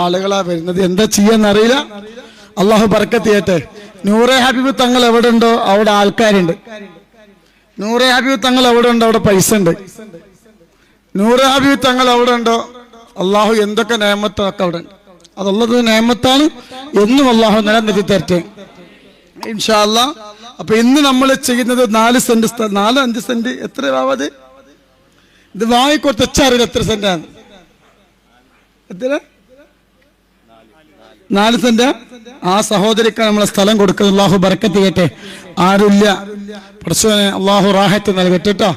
ആളുകളാ വരുന്നത്. എന്താ ചെയ്യാന്നറിയില്ല. അള്ളാഹു ബർക്കത്ത് ചെയ്യട്ടെ. നൂറെ ഹബീബ് തങ്ങൾ എവിടെ ഉണ്ടോ അവിടെ ആൾക്കാരുണ്ട്. നൂറെ ഹബീബ് തങ്ങൾ എവിടെ ഉണ്ടോ അവിടെ പൈസ ഉണ്ട്. നൂറെ ഹബീബ് തങ്ങൾ എവിടെ ഉണ്ടോ അള്ളാഹു എന്തൊക്കെ നേമത്തൊക്കെ അവിടെ ഉണ്ട്. അതുള്ളത് നേമത്താണ്. എന്നും അള്ളാഹു നിലനിർത്തി തരട്ടെ ഇൻഷാ അല്ലാഹ്. അപ്പൊ ഇന്ന് നമ്മൾ ചെയ്യുന്നത് 4 സെന്റ് 4-5 സെന്റ് എത്ര ആവാത് ഇത് വാങ്ങിക്കൊടുത്ത് വെച്ചറിയില്ല എത്ര സെന്റാണ്. എത്ര 4 സെന്റ്. ആ സഹോദരിക്ക് നമ്മളെ സ്ഥലം കൊടുക്കുന്നത് അള്ളാഹു ബർക്കത്ത് ചെയ്യട്ടെ. ആരുമില്ല പ്രശ്നം അള്ളാഹു റാഹത്ത് നൽകട്ടെ കേട്ടോ.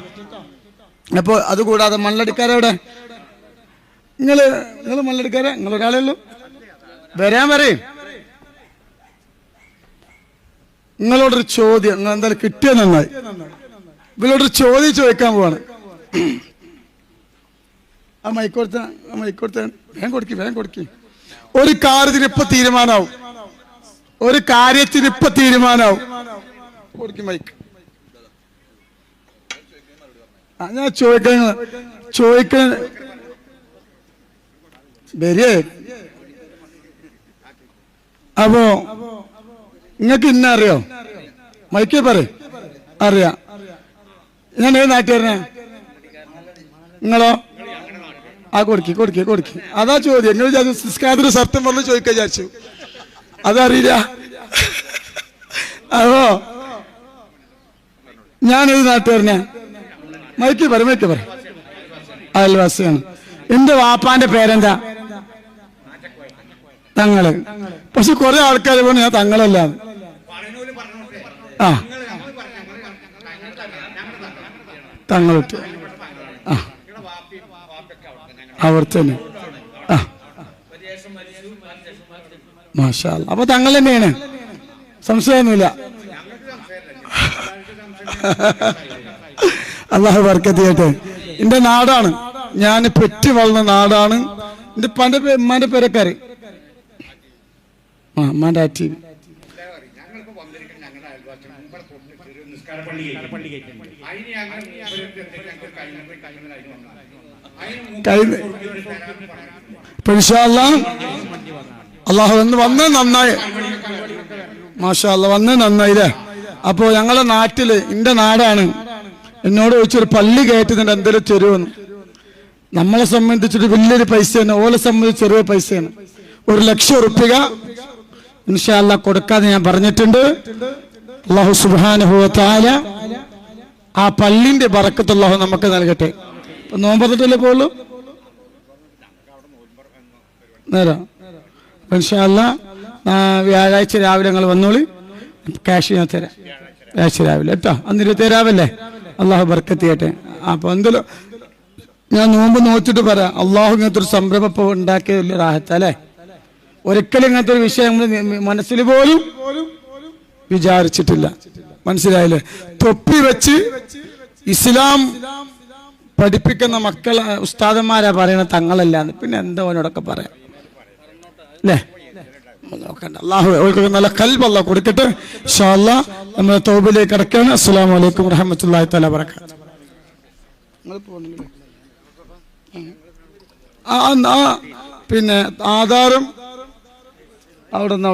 അപ്പൊ അതുകൂടാതെ മണ്ണടിക്കാരെവിടെ? നിങ്ങൾ മണ്ണടിക്കാരെ? നിങ്ങൾ ഒരാളേ ഉള്ളൂ. വരാൻ പറയും. നിങ്ങളോടൊരു ചോദ്യം, നിങ്ങൾ എന്തായാലും കിട്ടിയ നന്നായി. ഇവരോടൊരു ചോദ്യം ചോദിക്കാൻ പോവാണ്. ആ മൈക്കോടുത്ത വേഗം കൊടുക്കി. ഒരു കാര്യത്തിന് ഇപ്പൊ തീരുമാനാവും. കൊടുക്കും മൈക്ക്. ഞാൻ ചോദിക്കണ വരേ. അപ്പോ നിങ്ങൾക്ക് ഇന്ന അറിയോ? മൈക്കേ പറ. അറിയാം. ഞാൻ ഏത് നാട്ടുകാരനെ? നിങ്ങളോ? ആ കൊടുക്കി. അതാ ചോദ്യം. നിങ്ങൾ നിസ്കാരത്തിന് സത്യം പറഞ്ഞു ചോദിക്കാൻ വിചാരിച്ചു. അതറിയില്ല. അപ്പോ ഞാനേത് നാട്ടുകാരനെ? മൈക്ക് പറ. അയൽവാസിയാണ്. എന്റെ വാപ്പാന്റെ പേരെന്താ? തങ്ങള്. പക്ഷെ കുറെ ആൾക്കാർ പറഞ്ഞു ഞാൻ തങ്ങളല്ല. ആ തങ്ങളുട്ട് അവർ തന്നെ. ആ മാഷാ അല്ലാഹ്. അപ്പൊ തങ്ങൾ തന്നെയാണ്, സംശയമൊന്നുമില്ല. അള്ളാഹു ബർക്കത്ത് ചെയ്യട്ടെ. എന്റെ നാടാണ്, ഞാൻ പെറ്റി വളർന്ന നാടാണ്. എന്റെ ഉമ്മാന്റെ പേരക്കാര് ഉമ്മാന്റെ ആറ്റി. അള്ളാഹു വന്ന് നന്നായി. മാഷാ അല്ലാഹ് വന്ന് നന്നായില്ലേ. അപ്പോ ഞങ്ങളെ നാട്ടില്, എന്റെ നാടാണ്, എന്നോട് ചോദിച്ചൊരു പള്ളി കയറ്റുന്നുണ്ട് എന്തെങ്കിലും തരുമെന്ന്. നമ്മളെ സംബന്ധിച്ചിട്ട് വലിയൊരു പൈസയാണ്, ഓലെ സംബന്ധിച്ച് ചെറിയ പൈസയാണ്. 1 ലക്ഷം ഉറുപ്പിക ഇൻഷാ അല്ലാഹ് കൊടുക്കാതെ ഞാൻ പറഞ്ഞിട്ടുണ്ട്. അല്ലാഹു സുബ്ഹാനഹു വ തആല ആ പള്ളിന്റെ ബറക്കത്ത് അല്ലാഹു നമുക്ക് നൽകട്ടെ. നോമ്പത്തിട്ടല്ലേ പോകുള്ളൂ നേരം. ഇൻഷാ അല്ലാഹ് വ്യാഴാഴ്ച രാവിലെ നിങ്ങൾ വന്നോളി. ക്യാഷ് ഞാൻ തരാം വ്യാഴാഴ്ച രാവിലെ കേട്ടോ. അന്നിട്ട് തരാവല്ലേ. അള്ളാഹു ബർക്കത്ത് ചെയ്യട്ടെ. അപ്പൊ എന്തെങ്കിലും ഞാൻ നോമ്പ് നോച്ചിട്ട് പറയാം. അള്ളാഹു ഇങ്ങനത്തെ ഒരു സംരംഭം ഇപ്പൊ ഉണ്ടാക്കിയ വലിയ റാഹത്ത് അല്ലേ. ഒരിക്കലും ഇങ്ങനത്തെ ഒരു വിഷയം മനസ്സിൽ പോലും വിചാരിച്ചിട്ടില്ല. മനസ്സിലായില്ലേ? തൊപ്പി വെച്ച് ഇസ്ലാം പഠിപ്പിക്കുന്ന മക്കളെ ഉസ്താദന്മാരാ പറയണ തങ്ങളല്ലാന്ന്. പിന്നെ എന്താ അവനോടൊക്കെ പറയാം അല്ലേ? നോക്കണ്ട. അള്ളാഹു അവർക്ക് നല്ല ഖൽബ് അല്ലാഹു കൊടുക്കട്ടെ. ഇൻഷാ അല്ലാഹ് നമ്മൾ തൗബയിലേക്ക് കടക്കുകയാണ്. അസ്സലാമു അലൈക്കും വറഹ്മത്തുള്ളാഹി തആല വബറകാതുഹു. പിന്നെ ആധാരം അവിടുന്ന്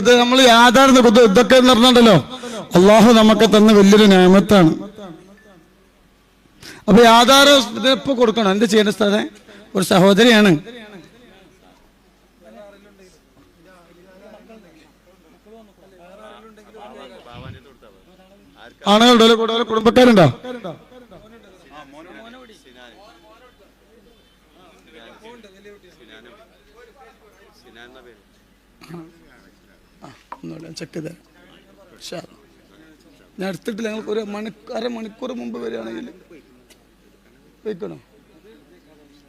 ഇത് നമ്മൾ ആധാരം ഇതൊക്കെ പറഞ്ഞിട്ടുണ്ടല്ലോ. അള്ളാഹു നമുക്ക് തന്ന വലിയൊരു നിഅമത്താണ്. അപ്പൊ ആധാരം ഇതിപ്പോ കൊടുക്കണം. എന്ത് ചെയ്യേണ്ട സ്ഥലം? ഒരു സഹോദരിയാണ്. ആണുങ്ങളുണ്ടല്ലോ, കൂടുതൽ കുടുംബക്കാരുണ്ടോ? ചെക്ക് ചെയ്ത ഞാൻ എടുത്തിട്ടില്ല. ഞങ്ങൾക്ക് ഒരു അരമണിക്കൂർ മുമ്പ് വരികയാണെങ്കിൽ വെക്കണോ?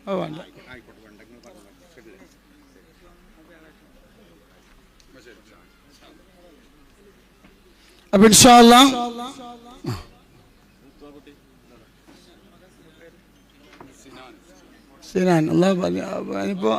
അത് വേണ്ട. അപ്പൊ ഇൻഷാ അല്ലാഹ് സിനാൻ അല്ലാഹ് ഇപ്പോ